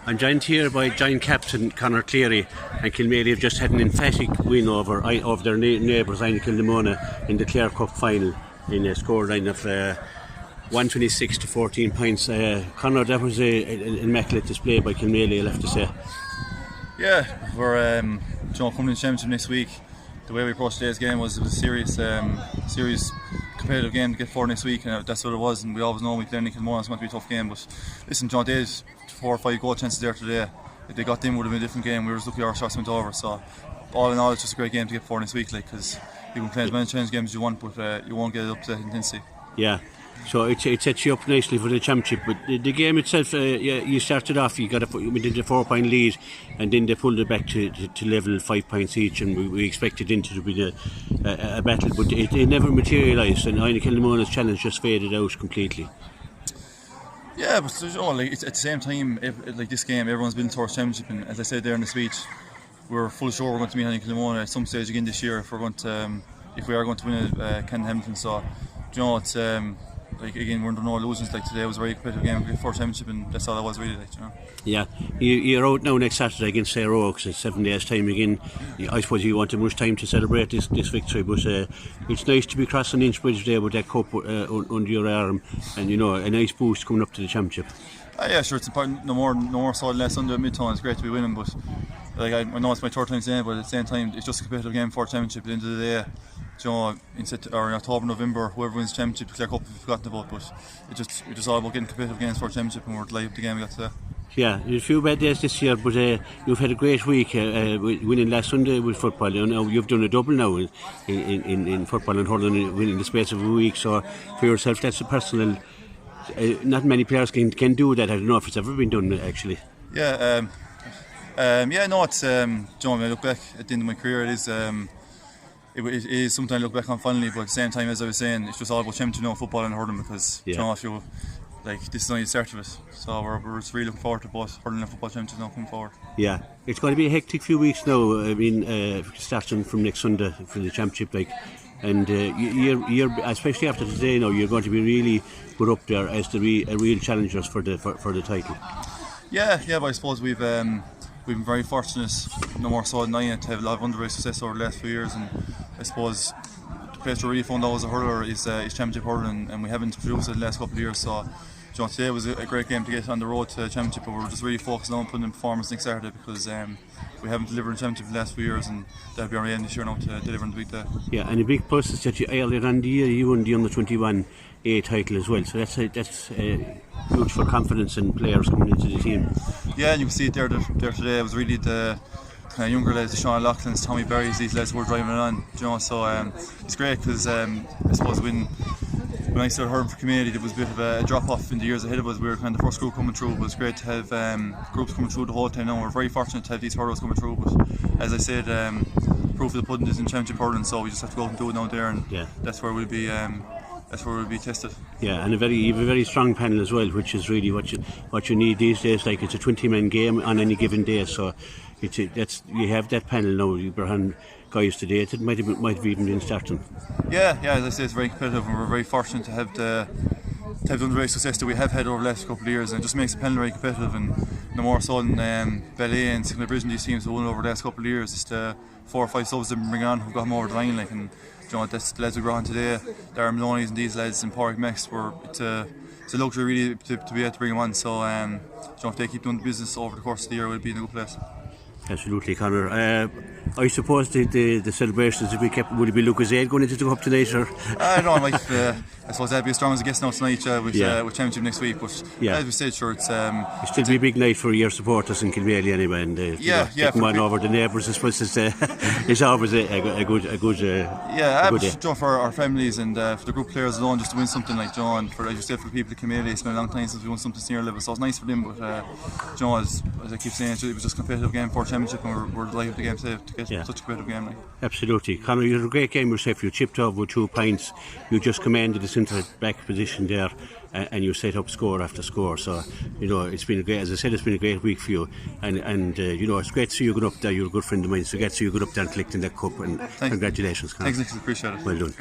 I'm joined here by joint captain Conor Cleary, and Kilmaley have just had an emphatic win over their neighbours Kilmaley in the Clare Cup final in a scoreline of 126 to 14 points. Conor, that was an immaculate display by Kilmaley, I'll have to say. Yeah, we're coming in the championship next week. The way we approached today's game was a serious competitive game to get for next week, and that's what it was. And we always know we play Kilmaley, it's going to be a tough game. But listen, John, they had 4 or 5 goal chances there today. If they got them, it would have been a different game. We were just lucky our shots went over. So all in all, it's just a great game to get for next week, because you can play as many challenge games as you want, but you won't get it up to that intensity. Yeah. So it sets you up nicely for the championship. But the game itself, you started off, we did a 4-point lead, and then they pulled it back to level 5 points each, and we expected it to be a battle, but it never materialised, and Kilmaley's challenge just faded out completely. Yeah, but at the same time, like this game, everyone's been towards championship, and as I said there in the speech, we're fully sure we're going to meet Kilmaley at some stage again this year if we are going to win it, Ken Hamilton. So it's again, we're under no illusions. Like today was a very competitive game for championship, and that's all it was really. Yeah, you're out now next Saturday against St. Roch's. It's 7 days time again. I suppose you wanted much time to celebrate this victory, but it's nice to be crossing Inchbridge there with that cup under your arm, and a nice boost coming up to the championship. Yeah, sure, it's important. No more so than less under mid-tone. It's great to be winning, but I know it's my third time saying it, but at the same time, it's just a competitive game for championship. At the end of the day, in October, November, whoever wins the championship, Clare Cup, we've forgotten about. But it's just all about getting competitive games for championship, and we're delighted with the game we got today. Yeah, there's a few bad days this year, but you've had a great week winning last Sunday with football. You've done a double now in football and hurling, winning the space of a week. So for yourself, that's a personal. Not many players can do that. I don't know if it's ever been done actually. Yeah, it's when I look back at the end of my career, it is something I look back on fondly, but at the same time, as I was saying, it's just all about championship football and hurling, because if you this is only the start of it. So we're just really looking forward to both hurling and football championships now coming forward. Yeah, it's going to be a hectic few weeks now. I mean, starting from next Sunday for the championship, and you're especially after today now, you're going to be really put up there as the real challengers for the title. Yeah, but I suppose we've been very fortunate, no more so than I, to have a lot of underage success over the last few years, and I suppose the place we really found out as a hurler is championship hurling, and we haven't produced it the last couple of years. So today was a great game to get on the road to championship, but we're just really focused on putting in performance next Saturday, because we haven't delivered in championship the last few years, and that'll be our aim this year now to deliver in the big day. Yeah, and a big plus is that earlier on the year you won the under-21 A title as well, so that's huge for confidence in players coming into the team. Yeah, and you can see it there today. It was really the kind of younger lads, the Sean Loughlin's, Tommy Berry's, these lads who were driving it on. So it's great, because I suppose when I started hurling for community, there was a bit of a drop off in the years ahead of us. We were kind of the first group coming through, but it's great to have groups coming through the whole time now. We're very fortunate to have these hurlers coming through, but as I said, proof of the pudding is in championship hurling, so we just have to go out and do it now there, and that's where we'll be. That's where we'll be tested. Yeah, and you have a very strong panel as well, which is really what you need these days. Like, it's a 20-man game on any given day, so you have that panel now. You behind guys today, it might have even been starting. Yeah, as I say, it's very competitive, and we're very fortunate to have the underage success that we have had over the last couple of years, and it just makes the panel very competitive. And no more so than Ballet and Signal Bridge, these teams have won over the last couple of years. It's the 4 or 5 subs that bring on who've got them over the line, and that's the lads we brought on today. Darren Maloney's and these lads in Pádraig Max, it's a luxury really to be able to bring them on. So if they keep doing the business over the course of the year, we'll be in a good place. Absolutely, Conor. I suppose the celebrations that we kept, would it be Lucas Aid going into the cup tonight? Or? I suppose that'd be as strong as it gets now tonight with championship next week. But as we said, sure, it'll still be a big night for your supporters in Kilmaley anyway. And getting one over the neighbours, I suppose, it's always a good day. For our families and for the group players alone, just to win something like John, for, as you said, for the people of Kilmaley, it's been a long time since we won something senior level, so it's nice for them. But as I keep saying, it was just a competitive game for championship, and we're delighted with the game today to get such a competitive game. Absolutely, Conor, you had a great game yourself. You chipped off with 2 points. You just commanded the centre back position there, and you set up score after score. So it's been a great, as I said, it's been a great week for you, and it's great to see you go up there. You're a good friend of mine, so great to see you go up there and collecting that cup, and congratulations, Conor. Thanks, appreciate it. Well done.